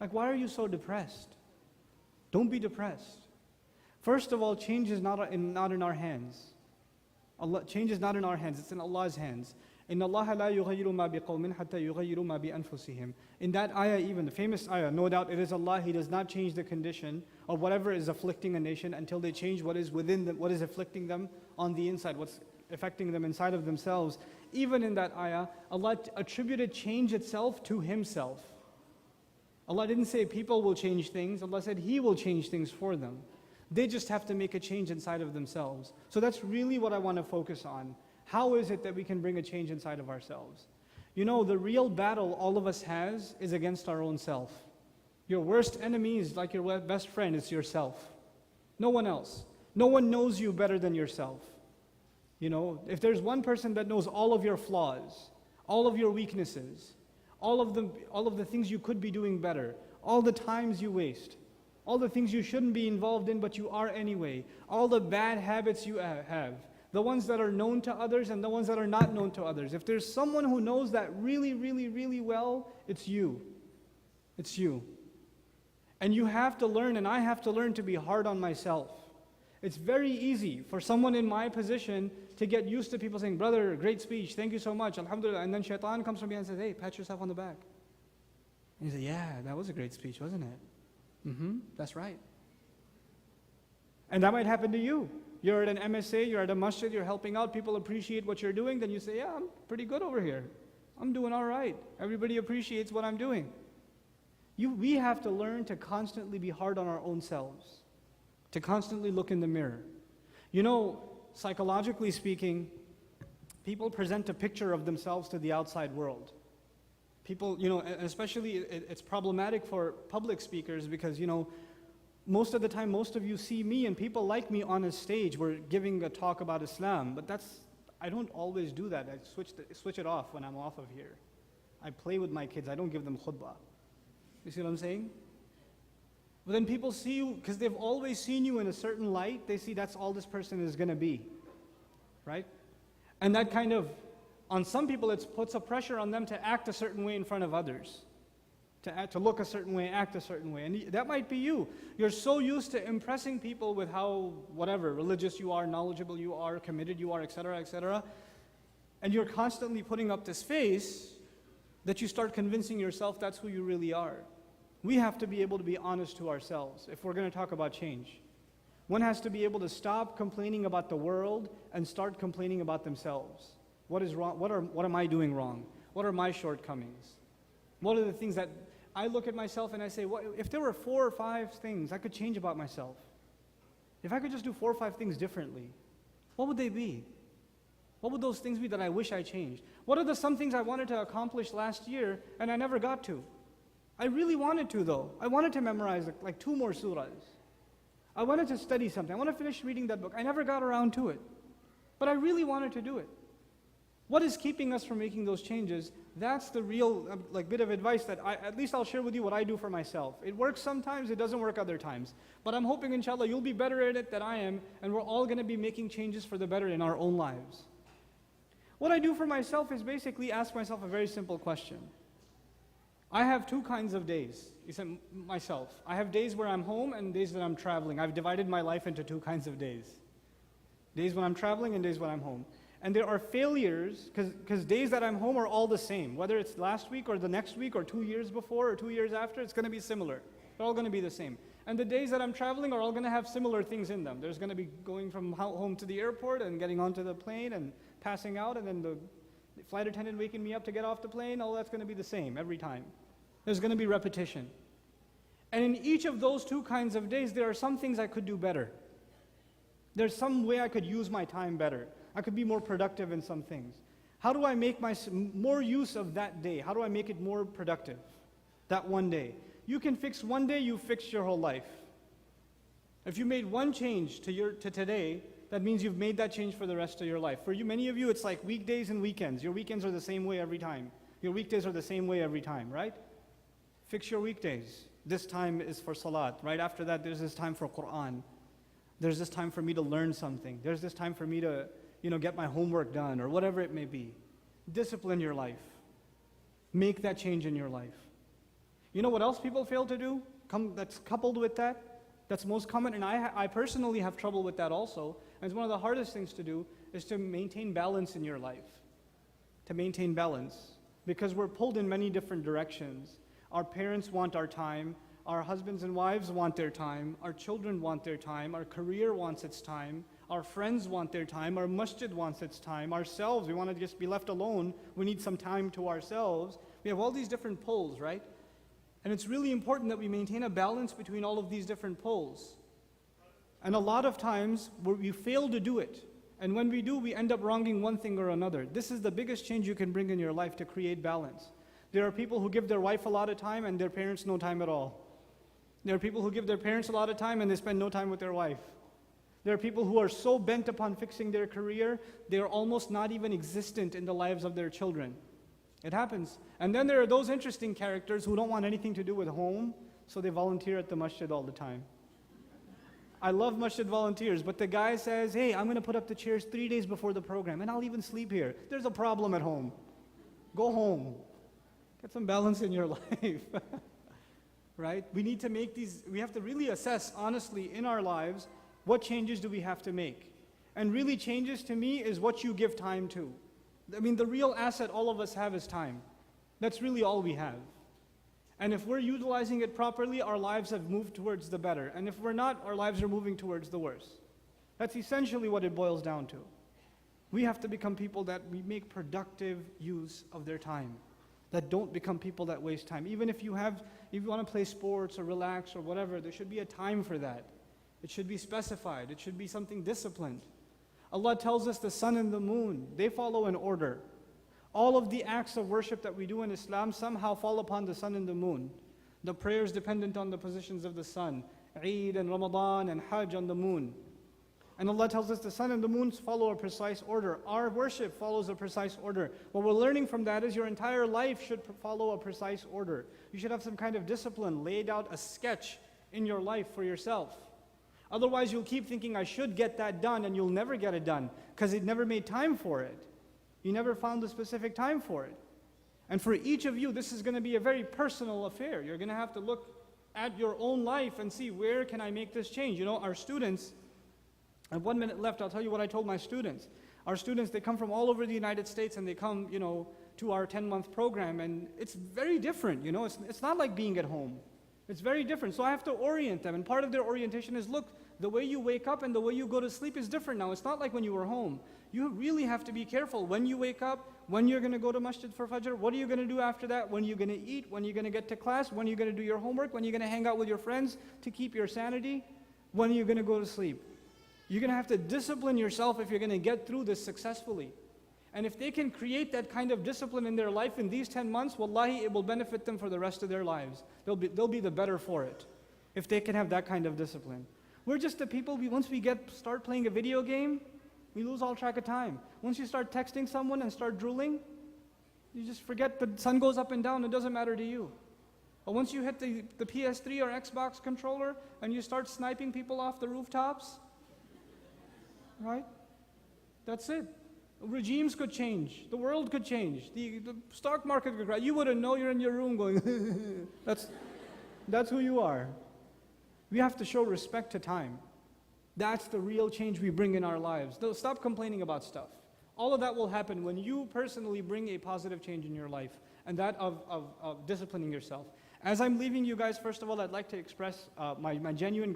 Like, why are you so depressed? Don't be depressed. First of all, change is not in our hands. Change is not in our hands, it's in Allah's hands. إِنَّ اللَّهَ لَا يُغَيِّرُ مَا بِقَوْمٍ حَتَّى يُغَيِّرُوا مَا بِأَنفُسِهِمْ. In that ayah, even the famous ayah, no doubt it is Allah, He does not change the condition of whatever is afflicting a nation until they change what is within them, what is afflicting them on the inside, what's affecting them inside of themselves. Even in that ayah, Allah attributed change itself to Himself. Allah didn't say people will change things, Allah said He will change things for them. They just have to make a change inside of themselves. So that's really what I want to focus on. How is it that we can bring a change inside of ourselves? You know, the real battle all of us has is against our own self. Your worst enemy is like your best friend, it's yourself. No one else. No one knows you better than yourself. You know, if there's one person that knows all of your flaws, all of your weaknesses, all of the things you could be doing better, all the times you waste, all the things you shouldn't be involved in but you are anyway, all the bad habits you have, the ones that are known to others and the ones that are not known to others. If there's someone who knows that really, really, really well, it's you. It's you. And you have to learn, and I have to learn to be hard on myself. It's very easy for someone in my position to get used to people saying, brother, great speech, thank you so much, alhamdulillah. And then shaitan comes from behind and says, hey, pat yourself on the back. And you say, yeah, that was a great speech, wasn't it? That's right. And that might happen to you. You're at an MSA, you're at a masjid, you're helping out, people appreciate what you're doing, then you say, yeah, I'm pretty good over here. I'm doing all right. Everybody appreciates what I'm doing. We have to learn to constantly be hard on our own selves, to constantly look in the mirror. You know, psychologically speaking, people present a picture of themselves to the outside world. People, you know, especially it's problematic for public speakers because, you know, most of the time, most of you see me and people like me on a stage. We're giving a talk about Islam, but I don't always do that. I switch it off when I'm off of here. I play with my kids. I don't give them khutbah. You see what I'm saying? But then people see you, because they've always seen you in a certain light, they see that's all this person is going to be, right? And that kind of, on some people, it puts a pressure on them to act a certain way in front of others. To look a certain way, act a certain way. And that might be you. You're so used to impressing people with how, whatever, religious you are, knowledgeable you are, committed you are, etc., etc. And you're constantly putting up this face that you start convincing yourself that's who you really are. We have to be able to be honest to ourselves if we're going to talk about change. One has to be able to stop complaining about the world and start complaining about themselves. What is wrong? What am I doing wrong? What are my shortcomings? What are the things that I look at myself and I say, if there were 4 or 5 things I could change about myself, if I could just do 4 or 5 things differently, what would they be? What would those things be that I wish I changed? What are some things I wanted to accomplish last year and I never got to? I really wanted to though. I wanted to memorize like 2 more surahs. I wanted to study something. I want to finish reading that book. I never got around to it. But I really wanted to do it. What is keeping us from making those changes? That's the real bit of advice that at least I'll share with you what I do for myself. It works sometimes, it doesn't work other times. But I'm hoping inshallah you'll be better at it than I am, and we're all going to be making changes for the better in our own lives. What I do for myself is basically ask myself a very simple question. I have 2 kinds of days. You said myself. I have days where I'm home and days that I'm traveling. I've divided my life into 2 kinds of days. Days when I'm traveling and days when I'm home. And there are failures, because days that I'm home are all the same. Whether it's last week or the next week or 2 years before or 2 years after, it's going to be similar. They're all going to be the same. And the days that I'm traveling are all going to have similar things in them. There's going to be going from home to the airport and getting onto the plane and passing out, and then the flight attendant waking me up to get off the plane. All that's going to be the same every time. There's going to be repetition. And in each of those 2 kinds of days, there are some things I could do better. There's some way I could use my time better. I could be more productive in some things. How do I make more use of that day? How do I make it more productive? That one day. You can fix one day, you fixed your whole life. If you made one change to today, that means you've made that change for the rest of your life. For you, many of you, it's like weekdays and weekends. Your weekends are the same way every time. Your weekdays are the same way every time, right? Fix your weekdays. This time is for salat. Right after that, there's this time for Quran. There's this time for me to learn something. There's this time for me to get my homework done or whatever it may be. Discipline your life. Make that change in your life. You know what else people fail to do? That's coupled with that. That's most common, and I personally have trouble with that also. And it's one of the hardest things to do is to maintain balance in your life. To maintain balance. Because we're pulled in many different directions. Our parents want our time. Our husbands and wives want their time. Our children want their time. Our career wants its time. Our friends want their time. Our masjid wants its time. Ourselves, we want to just be left alone. We need some time to ourselves. We have all these different pulls, right? And it's really important that we maintain a balance between all of these different poles. And a lot of times, we fail to do it. And when we do, we end up wronging one thing or another. This is the biggest change you can bring in your life to create balance. There are people who give their wife a lot of time and their parents no time at all. There are people who give their parents a lot of time and they spend no time with their wife. There are people who are so bent upon fixing their career, they are almost not even existent in the lives of their children. It happens. And then there are those interesting characters who don't want anything to do with home, so they volunteer at the masjid all the time. I love masjid volunteers, but the guy says, hey, I'm going to put up the chairs 3 days before the program, and I'll even sleep here. There's a problem at home. Go home. Get some balance in your life. Right? We need to we have to really assess honestly in our lives, what changes do we have to make? And really changes to me is what you give time to. I mean, the real asset all of us have is time. That's really all we have. And if we're utilizing it properly, our lives have moved towards the better. And if we're not, our lives are moving towards the worse. That's essentially what it boils down to. We have to become people that we make productive use of their time. That don't become people that waste time. Even if you want to play sports or relax or whatever, there should be a time for that. It should be specified. It should be something disciplined. Allah tells us the sun and the moon, they follow an order. All of the acts of worship that we do in Islam somehow fall upon the sun and the moon. The prayers dependent on the positions of the sun. Eid and Ramadan and Hajj on the moon. And Allah tells us the sun and the moon follow a precise order. Our worship follows a precise order. What we're learning from that is your entire life should follow a precise order. You should have some kind of discipline, laid out a sketch in your life for yourself. Otherwise, you'll keep thinking, I should get that done, and you'll never get it done, because it never made time for it. You never found the specific time for it. And for each of you, this is going to be a very personal affair. You're going to have to look at your own life and see, where can I make this change? You know, our students, I have 1 minute left, I'll tell you what I told my students. Our students, they come from all over the United States, and they come, to our 10-month program, and it's very different, It's not like being at home. It's very different. So I have to orient them. And part of their orientation is, look, the way you wake up and the way you go to sleep is different now. It's not like when you were home. You really have to be careful when you wake up, when you're going to go to masjid for Fajr, what are you going to do after that, when you're going to eat, when you're going to get to class, when you're going to do your homework, when you're going to hang out with your friends to keep your sanity, when you're going to go to sleep. You're going to have to discipline yourself if you're going to get through this successfully. And if they can create that kind of discipline in their life in these 10 months, wallahi, it will benefit them for the rest of their lives. They'll be the better for it, if they can have that kind of discipline. We're just the people, once we start playing a video game, we lose all track of time. Once you start texting someone and start drooling, you just forget the sun goes up and down, it doesn't matter to you. But once you hit the PS3 or Xbox controller and you start sniping people off the rooftops, right? That's it. Regimes could change. The world could change. The stock market could crash. You wouldn't know, you're in your room going, that's who you are. We have to show respect to time. That's the real change we bring in our lives. Stop complaining about stuff. All of that will happen when you personally bring a positive change in your life, and that of disciplining yourself. As I'm leaving you guys, first of all, I'd like to express my genuine